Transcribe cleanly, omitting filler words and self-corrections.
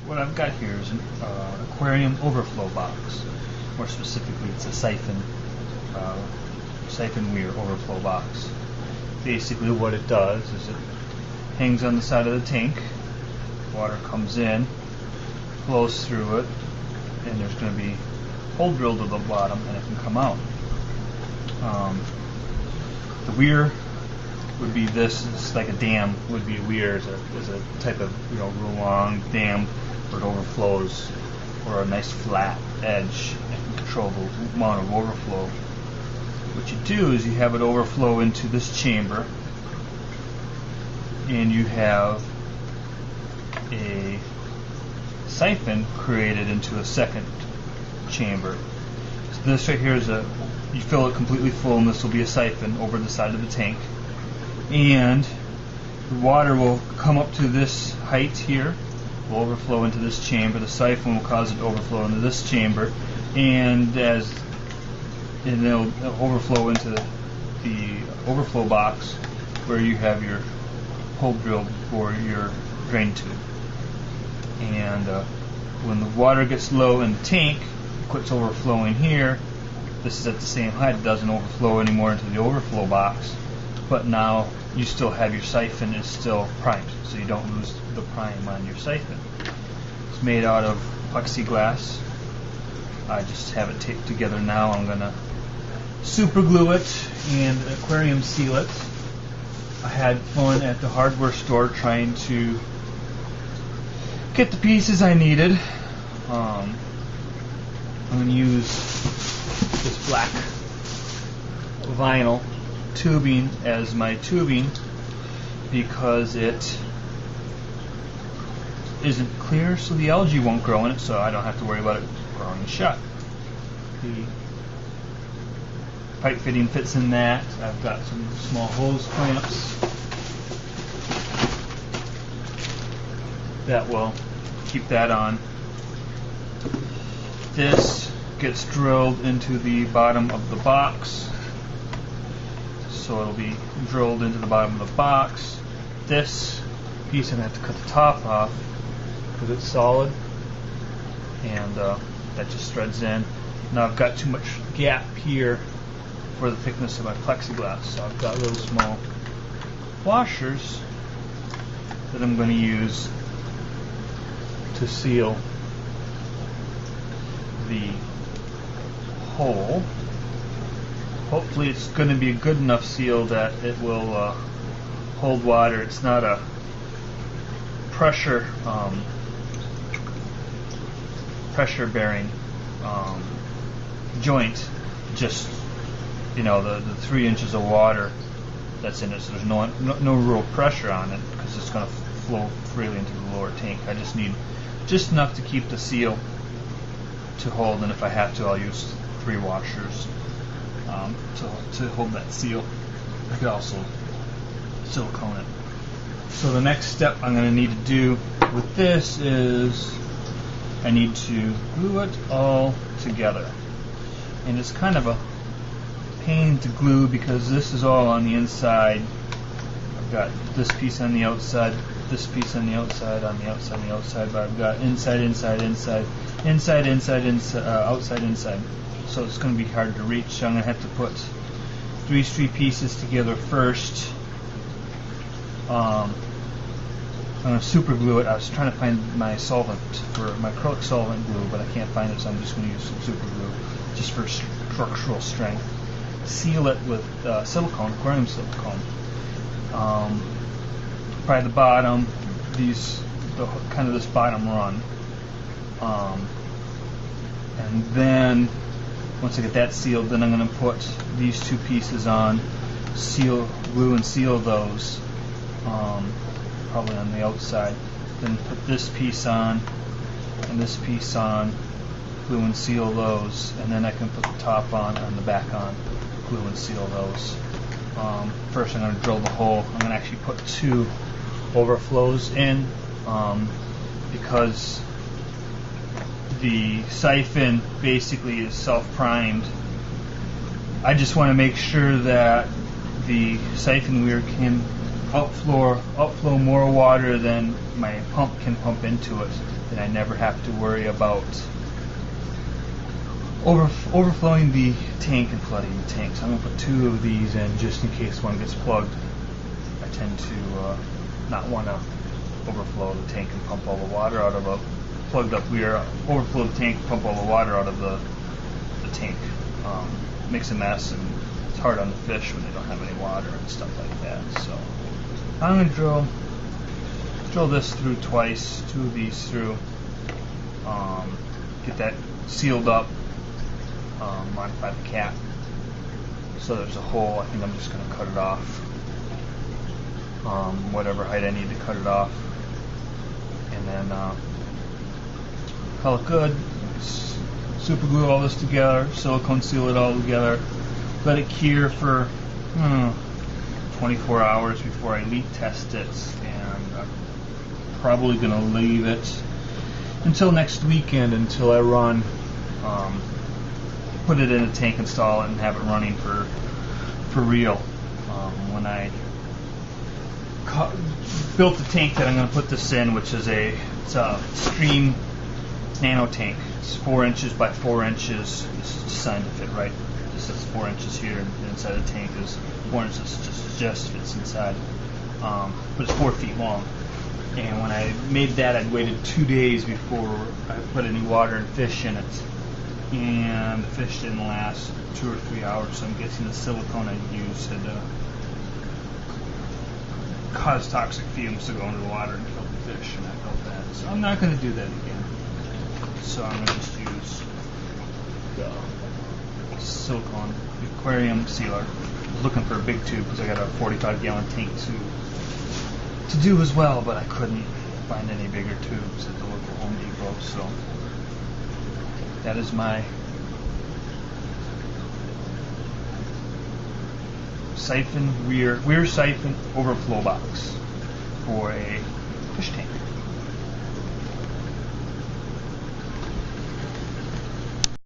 what I've got here is an aquarium overflow box. More specifically, it's a siphon Weir overflow box. Basically what it does is it hangs on the side of the tank, water comes in, flows through it, and there's going to be a hole drilled to the bottom and it can come out. The weir would be this. It's like a dam would be a weir is a type of real long dam where it overflows, or a nice flat edge and can control the amount of overflow. What you do is you have it overflow into this chamber, and you have a siphon created into a second chamber. So this right here is you fill it completely full, and this will be a siphon over the side of the tank, and the water will come up to this height here, will overflow into this chamber. The siphon will cause it to overflow into this chamber, and it'll overflow into the overflow box where you have your hole drilled for your drain tube. And when the water gets low in the tank, it quits overflowing here. This is at the same height. It doesn't overflow anymore into the overflow box, but now you still have your siphon is still primed, so you don't lose the prime on your siphon. It's made out of plexiglass. I just have it taped together now. I'm going to super glue it and aquarium seal it. I had fun at the hardware store trying to get the pieces I needed. I'm going to use this black vinyl tubing as my tubing because it isn't clear, so the algae won't grow in it, so I don't have to worry about it growing shut. The pipe fitting fits in that. I've got some small hose clamps that will keep that on. This gets drilled into the bottom of the box, so it'll be drilled into the bottom of the box. This piece I'm going to have to cut the top off because it's solid, and that just threads in. Now I've got too much gap here for the thickness of my plexiglass, so I've got little small washers that I'm going to use to seal the hole. Hopefully it's going to be a good enough seal that it will hold water. It's not a pressure bearing joint, just the 3 inches of water that's in it, so there's no real pressure on it because it's going to flow freely into the lower tank. I just need just enough to keep the seal to hold, and if I have to, I'll use 3 washers to hold that seal. I could also silicone it. So the next step I'm going to need to do with this is I need to glue it all together, and it's kind of a pain to glue because this is all on the inside. I've got this piece on the outside, this piece on the outside, on the outside, on the outside, but I've got inside, inside, inside, inside, inside, inside, outside, inside. So it's going to be hard to reach. So I'm going to have to put 3 pieces together first. I'm going to super glue it. I was trying to find my solvent for my acrylic solvent glue, but I can't find it, so I'm just going to use some super glue just for structural strength. Seal it with silicone, aquarium silicone. By the bottom, kind of this bottom run, and then once I get that sealed, then I'm going to put these 2 pieces on, glue and seal those, probably on the outside. Then put this piece on and this piece on, glue and seal those, and then I can put the top on and the back on, glue and seal those. First I'm going to drill the hole. I'm going to actually put 2 overflows in because the siphon basically is self-primed. I just want to make sure that the siphon weir can outflow more water than my pump can pump into it. then I never have to worry about overflowing the tank and flooding the tank. So I'm going to put 2 of these in just in case one gets plugged. I tend to not want to overflow the tank and pump all the water out of a plugged up weir. Overflow the tank, pump all the water out of the tank. Makes a mess, and it's hard on the fish when they don't have any water and stuff like that. So I'm going to drill this through twice, 2 of these through, get that sealed up, modify the cap so there's a hole. I think I'm just going to cut it off, whatever height I need to cut it off, and then call it good. Super glue all this together, silicone seal it all together, let it cure for 24 hours before I leak test it, and I'm probably going to leave it until next weekend until I run, put it in a tank, install it, and have it running for real. When I built the tank that I'm going to put this in, which is it's a Stream Nano tank. It's 4 inches by 4 inches. This is designed to fit right. This is 4 inches here, and inside the tank is 4 inches. Just fits inside, but it's 4 feet long. And when I made that, I'd waited 2 days before I put any water and fish in it, and the fish didn't last 2 or 3 hours. So I'm guessing the silicone I used had caused toxic fumes to go into the water and kill the fish, and I felt bad. So I'm not going to do that again. So I'm going to just use the silicone aquarium sealer. I was looking for a big tube because I got a 45-gallon tank to do as well, but I couldn't find any bigger tubes at the local Home Depot. So that is my Siphon Weir Siphon overflow box for a